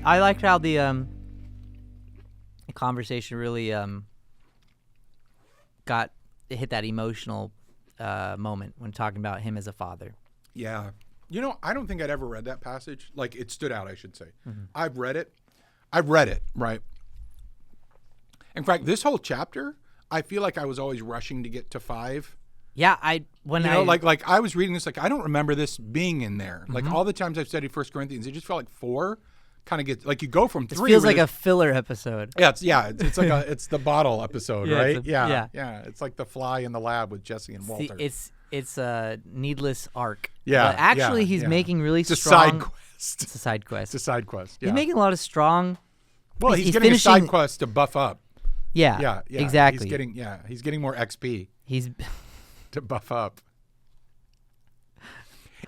I liked how the conversation really hit that emotional moment when talking about him as a father. Yeah. I don't think I'd ever read that passage. Like, it stood out, I should say. Mm-hmm. I've read it, right? In fact, this whole chapter, I feel like I was always rushing to get to 5. Yeah, like I was reading this, like, I don't remember this being in there. Like, all the times I've studied 1 Corinthians, it just felt like 4 kind of gets, like, you go from 3. It feels like a filler episode. Yeah, it's like it's the bottle episode, Yeah, right? yeah. It's like the fly in the lab with Jesse and Walter. It's a needless arc. Yeah, But actually, he's making really strong. Side quest. It's a side quest. It's a side quest. Yeah. He's making a lot of strong. Well, he's getting finishing, a side quest to buff up. Yeah. Exactly. He's getting more XP. He's to buff up.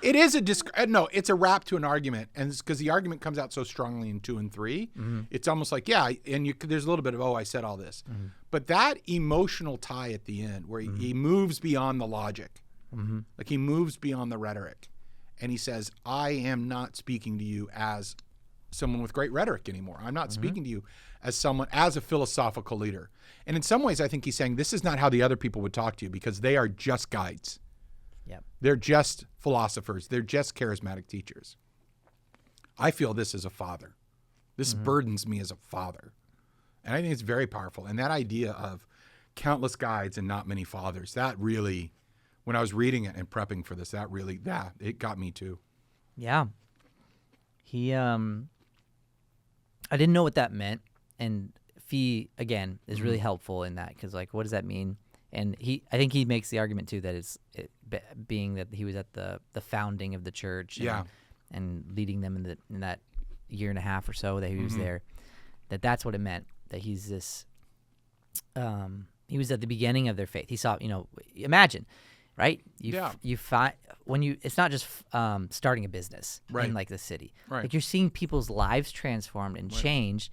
It is it's a wrap to an argument, and it's because the argument comes out so strongly in 2 and 3. Mm-hmm. It's almost like, there's a little bit of, I said all this. Mm-hmm. But that emotional tie at the end where he moves beyond the logic, like he moves beyond the rhetoric, and he says, I am not speaking to you as someone with great rhetoric anymore. I'm not speaking to you as a philosophical leader. And in some ways, I think he's saying this is not how the other people would talk to you, because they are just guides. Yep. They're just philosophers. They're just charismatic teachers. I feel this as a father. This burdens me as a father. And I think it's very powerful. And that idea of countless guides and not many fathers, that really, when I was reading it and prepping for this, it got me too. Yeah. He, I didn't know what that meant. And Fee, again, is really helpful in that, because, like, what does that mean? And I think he makes the argument too that being that he was at the founding of the church, and leading them in that year and a half or so that he was there, that's what it meant. That he's this, he was at the beginning of their faith. He saw, imagine, right? You find it's not just starting a business in like the city, right? Like, you're seeing people's lives transformed and changed,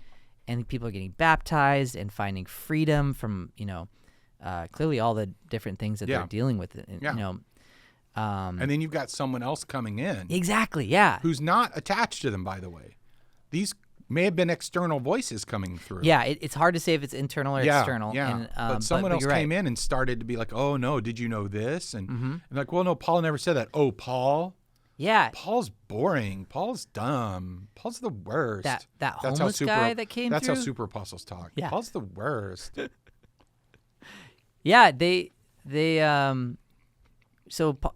and people are getting baptized and finding freedom from clearly all the different things that they're dealing with. And then you've got someone else coming in. Exactly, yeah. Who's not attached to them, by the way. These may have been external voices coming through. Yeah, it's hard to say if it's internal or external. Yeah, and, but someone else came in and started to be like, oh, no, did you know this? And like, well, no, Paul never said that. Oh, Paul? Yeah. Paul's boring. Paul's dumb. Paul's the worst. That homeless guy that came That's through? how super apostles talk. Yeah. Paul's the worst. Yeah,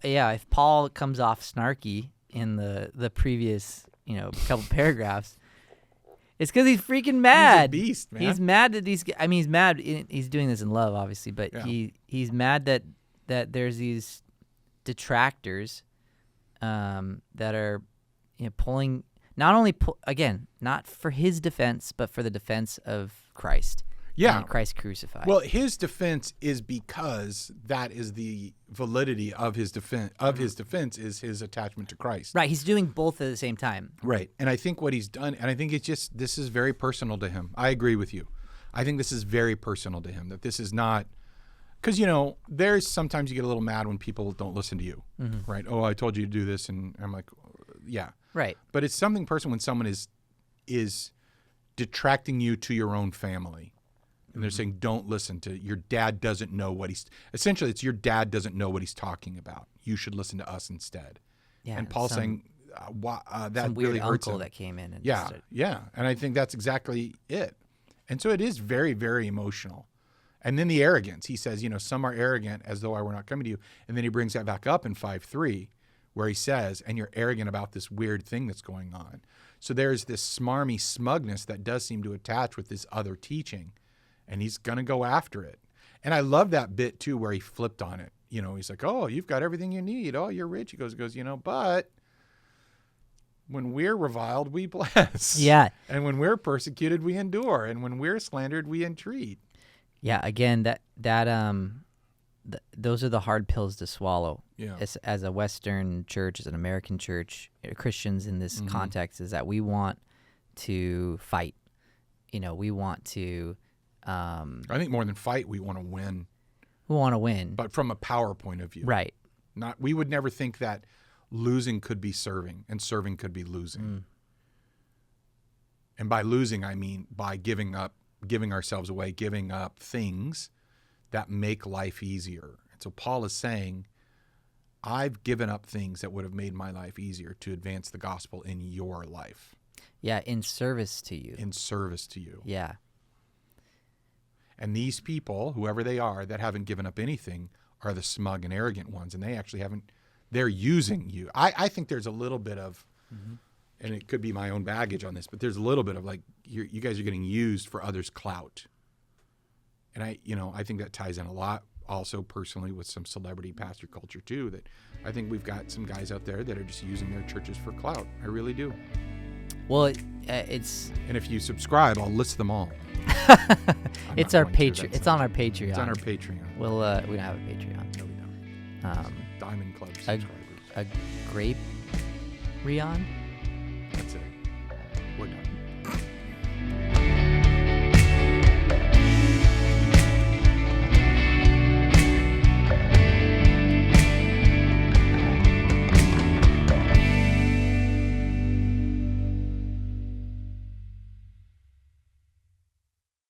if Paul comes off snarky in the previous, couple paragraphs, it's because he's freaking mad. He's a beast, man. He's mad that he's mad. He's doing this in love, obviously, but he's mad that there's these detractors that are pulling, not for his defense, but for the defense of Christ. Yeah. And Christ crucified. Well, his defense is because that is the validity of his defense. His defense is his attachment to Christ. Right. He's doing both at the same time. Right. And I think what he's done, and I think this is very personal to him. I agree with you. I think this is very personal to him, that this is not, because, there's sometimes you get a little mad when people don't listen to you, right? Oh, I told you to do this. And I'm like, yeah. Right. But it's something personal when someone is detracting you to your own family. And they're saying, don't listen to your dad doesn't know what essentially it's your dad doesn't know what he's talking about. You should listen to us instead. Yeah, and Paul's saying, that some really weird hurts uncle him. That came in. And Yeah. And I think that's exactly it. And so it is very, very emotional. And then the arrogance. He says, some are arrogant as though I were not coming to you. And then he brings that back up in 5:3, where he says, and you're arrogant about this weird thing that's going on. So there's this smarmy smugness that does seem to attach with this other teaching. And he's going to go after it. And I love that bit, too, where he flipped on it. He's like, oh, you've got everything you need. Oh, you're rich. He goes, but when we're reviled, we bless. Yeah. And when we're persecuted, we endure. And when we're slandered, we entreat. Yeah, again, those are the hard pills to swallow. Yeah. As a Western church, as an American church, Christians in this context, is that we want to fight. We want to... I think more than fight, we want to win. We want to win. But from a power point of view. Right. We would never think that losing could be serving and serving could be losing. And by losing, I mean by giving ourselves away, giving up things that make life easier. And so Paul is saying, I've given up things that would have made my life easier to advance the gospel in your life. Yeah, in service to you. In service to you. Yeah. And these people, whoever they are, that haven't given up anything are the smug and arrogant ones. And they actually haven't, they're using you. I think there's a little bit of, and it could be my own baggage on this, but there's a little bit of like, you guys are getting used for others' clout. And I think that ties in a lot also personally with some celebrity pastor culture too, that I think we've got some guys out there that are just using their churches for clout. I really do. Well, it's... And if you subscribe, I'll list them all. It's our Patreon. It's on our Patreon. It's on our Patreon. We don't have a Patreon. No, we don't. Diamond Club subscribers. A grape Rion? That's it. We're done.